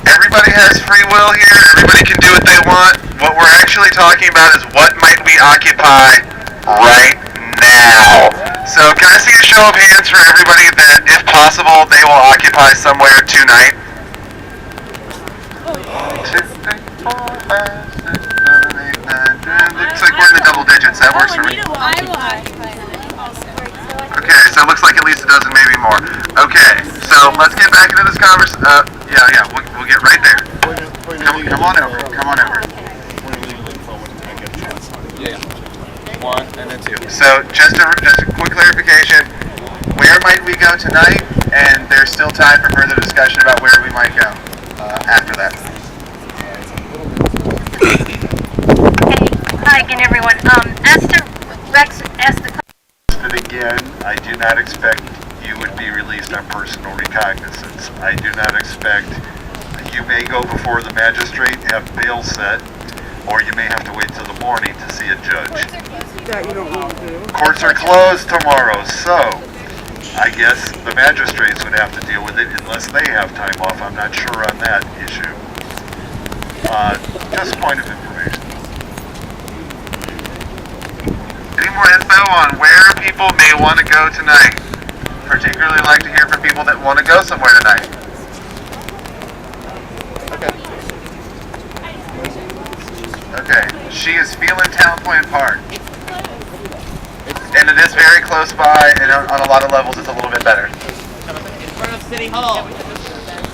Everybody has free will here. Everybody can do what they want. What we're actually talking about is what might we occupy right now. So can I see a show of hands for everybody that, if possible, they will occupy somewhere tonight? 2, 3, 4, 5, 6, 7, 8, 9, 10. Looks like we're in the double digits. That works for me. I will occupy also. Okay, so it looks like at least a dozen, maybe more. Okay, so let's get back into this conversation. Yeah, we'll get right there. Come on over. Yeah. 1 and then 2. So just a quick clarification. Where might we go tonight? And there's still time for further discussion about where we might go after that. Hi again, everyone. As to Rex asked the But again, I do not expect you would be released on personal recognizance. I do not expect you may go before the magistrate, have bail set, or you may have to wait till the morning to see a judge. That you don't want to do. Courts are closed tomorrow, so I guess the magistrates would have to deal with it unless they have time off. I'm not sure on that issue. Just a point of information. Any more info on where people may want to go tonight? Particularly like to hear from people that want to go somewhere tonight. Okay, she is feeling Town Point Park. And it is very close by, and on a lot of levels it's a little bit better. in front of City Hall.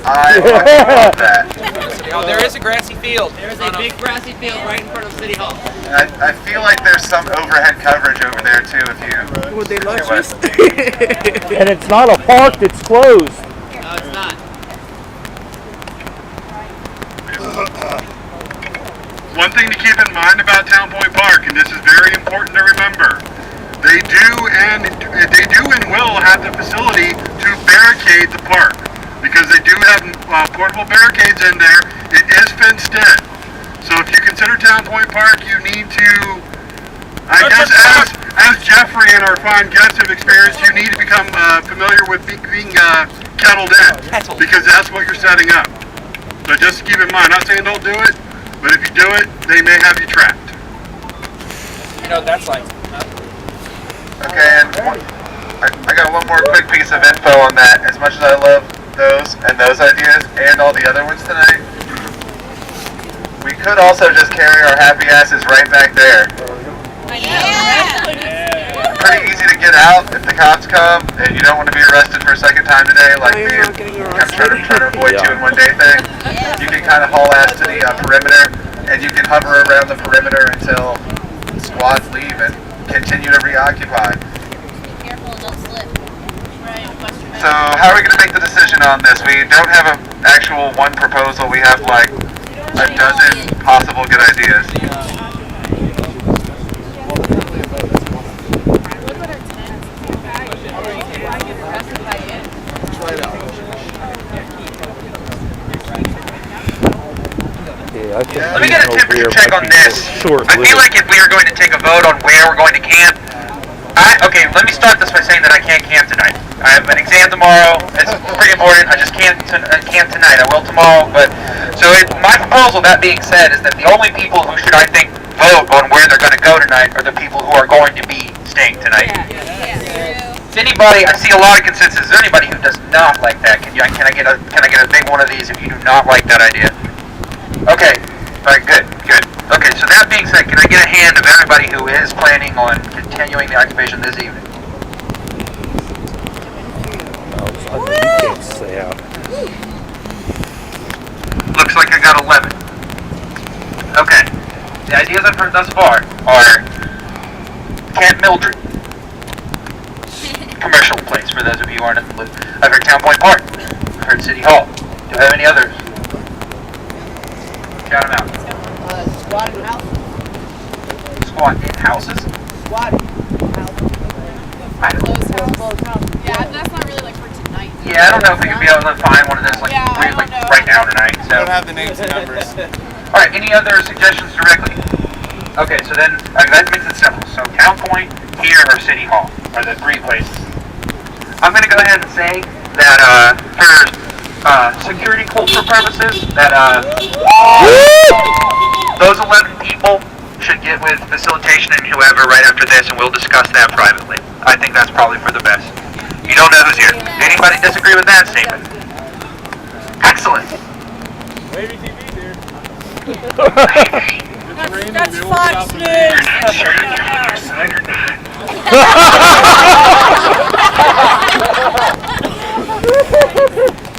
I love that. There is a grassy field. There's a big grassy field right in front of City Hall. I feel like there's some overhead coverage over there too if you... Would they let us? And it's not a park that's closed. No, it's not. One thing to keep in mind about Town Point Park, and this is very important to remember, they do and will have the facility to barricade the park, because they do have portable barricades in there. It is fenced in. So if you consider Town Point Park, you need to, I guess as Jeffrey and our fine guests have experienced, you need to become familiar with being kettled in, because that's what you're setting up. So just keep in mind, not saying don't do it, but if you do it, they may have you trapped. You know what that's like. Okay, and I got one more quick piece of info on that. As much as I love those and those ideas and all the other ones tonight, we could also just carry our happy asses right back there. Pretty easy to get out if the cops come and you don't want to be arrested for a second time today, like the I'm trying to avoid 2 in 1 day thing. You can kind of haul ass to the perimeter, and you can hover around the perimeter until squads leave and continue to reoccupy. So how are we going to make the decision on this? We don't have an actual one proposal. We have like a dozen possible good ideas. Let me get a temperature check on this. I feel like if we are going to take a vote on where we're going to camp, okay, let me start this by saying that I can't camp tonight. I have an exam tomorrow. It's pretty important. I just can't camp tonight. I will tomorrow. But so my proposal, that being said, is that the only people who should, I think, vote on where they're going to go tonight are the people who are going to be staying tonight. Is anybody? I see a lot of consensus. Is there anybody who does not like that? Can I get a big one of these if you do not like that idea? Okay. All right. Good. Okay. So that being said, can I get a hand of everybody who is planning on continuing the occupation this evening? Looks like I got 11. Okay. The ideas I've heard thus far are Camp Mildred, commercial place for those of you who aren't in the loop. I've heard Town Point Park. I've heard City Hall. Do I have any others? Shout them out. Squatting houses. Squat in houses? Squatting Yeah, that's not really like for tonight. Yeah, I don't know if we could be able to find one of those like right now tonight. So. I don't have the names and numbers. All right. Any other suggestions directly? Okay, so then that makes it simple. So Town Point, here, or City Hall are the 3 places. I'm going to go ahead and say that for security culture purposes, that those 11 people should get with facilitation and whoever right after this, and we'll discuss that privately. I think that's probably for the best. You don't know who's here. Anybody disagree with that statement? Excellent. Wavy TV, dude. That's Fox News.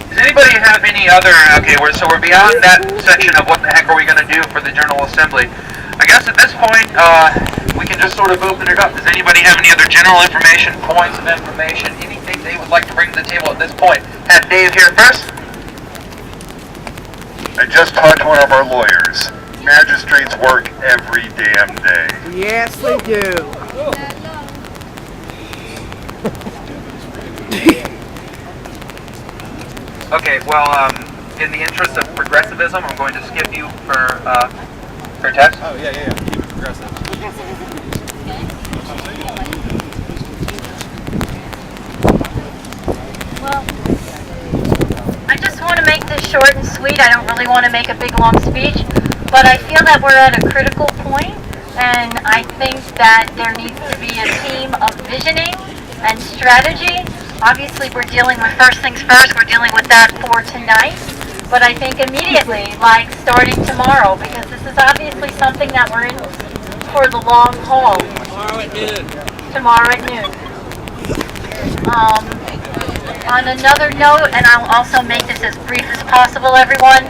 Does anybody have any other, okay, so we're beyond that section of what the heck are we going to do for the General Assembly. I guess at this point, we can just sort of open it up. Does anybody have any other general information, points of information, anything they would like to bring to the table at this point? Have Dave here first. I just talked to one of our lawyers. Magistrates work every damn day. Yes, they do. Okay, well, in the interest of progressivism, I'm going to skip you for text. Oh, yeah. Keep it progressive. Well, I just want to make this short and sweet. I don't really want to make a big long speech, but I feel that we're at a critical point, and I think that there needs to be a team of visioning and strategy. Obviously, we're dealing with first things first. We're dealing with that for tonight, but I think immediately, like starting tomorrow, because this is obviously something that we're in for the long haul. Tomorrow at noon. On another note, and I'll also make this as brief as possible, everyone,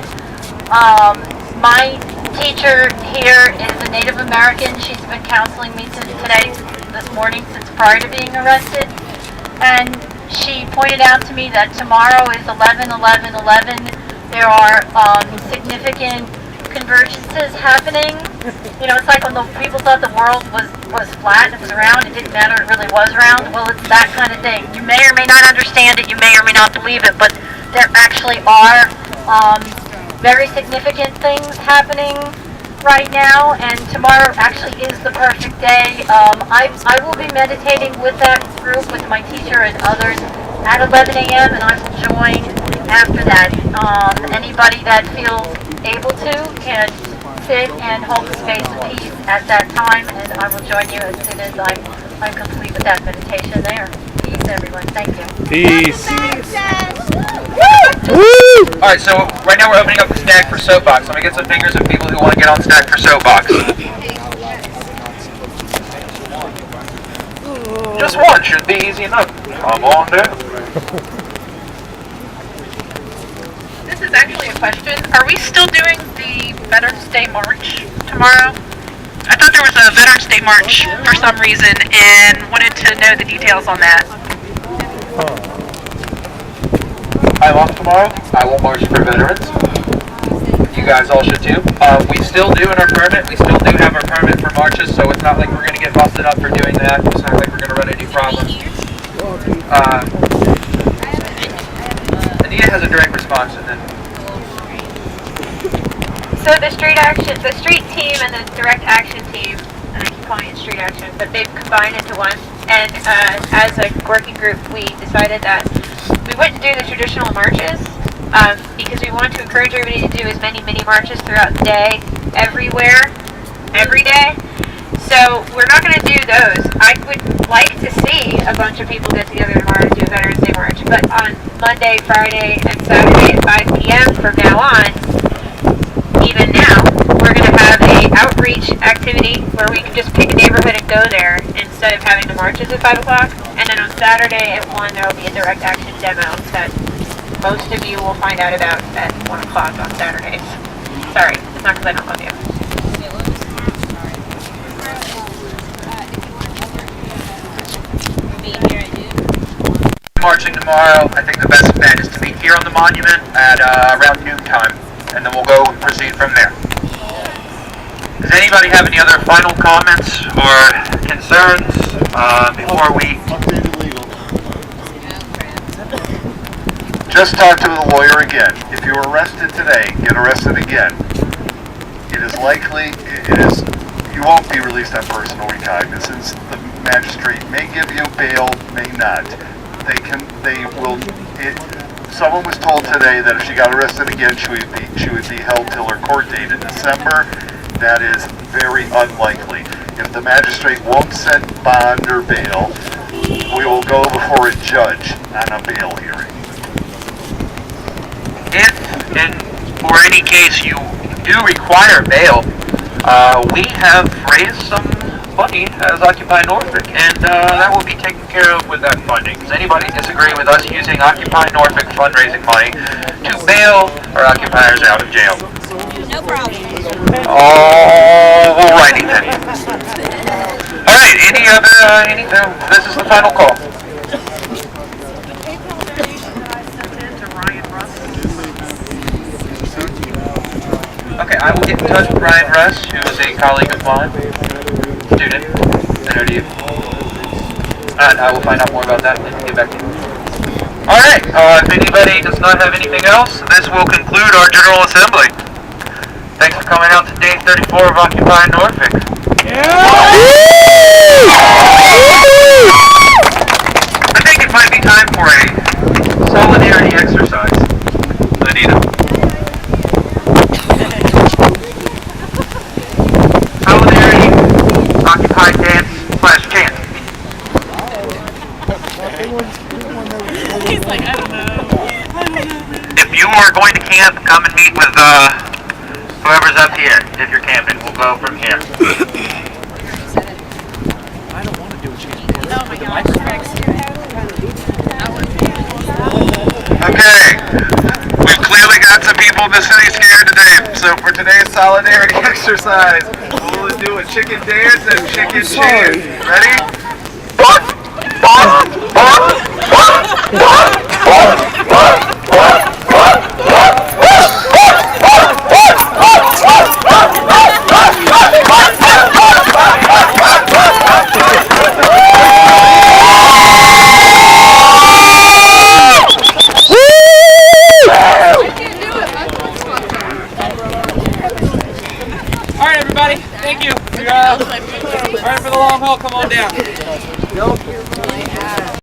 my teacher here is a Native American. She's been counseling me this morning, since prior to being arrested, and she pointed out to me that tomorrow is 11/11/11. There are significant convergences happening. You know, it's like when the people thought the world was flat and it was round, it didn't matter, it really was round. Well, it's that kind of thing. You may or may not understand it, you may or may not believe it, but there actually are very significant things happening right now, and tomorrow actually is the perfect day. I will be meditating with that group, with my teacher and others at 11 a.m. and I will join after that. Anybody that feels able to can sit and hold the space of peace at that time, and I will join you as soon as I'm complete with that meditation there. Peace, everyone. Thank you. Peace. Alright, so right now we're opening up the stack for Soapbox. Let me get some fingers of people who want to get on stack for Soapbox. Just one should be easy enough. Come on down. This is actually a question. Are we still doing the Veterans Day March tomorrow? I thought there was a Veterans Day March for some reason and wanted to know the details on that. I'm off tomorrow. I will march for veterans. You guys all should too. We still do in our permit. We still do have our permit for marches, so it's not like we're going to get busted up for doing that. It's not like we're going to run into problems. Anita has a direct response, and then. So the street team and the direct action team, and I keep calling it street action, but they've combined into one. And as a working group, we decided that we wouldn't do the traditional marches because we want to encourage everybody to do as many mini marches throughout the day, everywhere, every day. So we're not going to do those. I would like to see a bunch of people get together tomorrow to do a Veterans Day March, but on Monday, Friday, and Saturday at 5 p.m. from now on, even now, we're going to have a outreach activity where we can just pick a neighborhood and go there instead of having the marches at 5 o'clock. And then on Saturday at 1, there will be a direct action demo that most of you will find out about at 1 o'clock on Saturdays. Sorry, it's not because I don't love you. Marching tomorrow. I think the best bet is to meet here on the monument at around noon time, and then we'll go and proceed from there. Does anybody have any other final comments or concerns before we? Just talk to the lawyer again. If you were arrested today, get arrested again. It is likely, you won't be released on personal recognizance. The magistrate may give you bail, may not. Someone was told today that if she got arrested again, she would be held till her court date in December. That is very unlikely. If the magistrate won't set bond or bail, we will go before a judge on a bail hearing. If, for any case you do require bail, we have raised some money as Occupy Norfolk, and that will be taken care of with that funding. Does anybody disagree with us using Occupy Norfolk fundraising money to bail our occupiers out of jail? No problem. Alrighty then. Alright, anything? This is the final call. Okay, I will get in touch with Ryan Russ, who is a colleague of mine, student, I know to you. And I will find out more about that and get back to you. Alright, if anybody does not have anything else, this will conclude our General Assembly. Thanks for coming out to day 34 of Occupy Norfolk. I think it might be time for a solidarity exercise. Anita. Solidarity, Occupy dance / chant. He's like, I don't know. If you are going to camp, come and meet with whoever's up here. If you're camping, we'll go from here. I don't want to do a chant. Oh my gosh. Okay, we've clearly got some people in the city scared today. So for today's solidarity exercise, we'll do a chicken dance and chicken chant. Ready? Bark! Bark! Bark! Bark! Bark! Bark! Bark! Bark! Bark! Bark! Bark! Bark! Bark! Bark! Thank you. You're ready for the long haul. Come on down.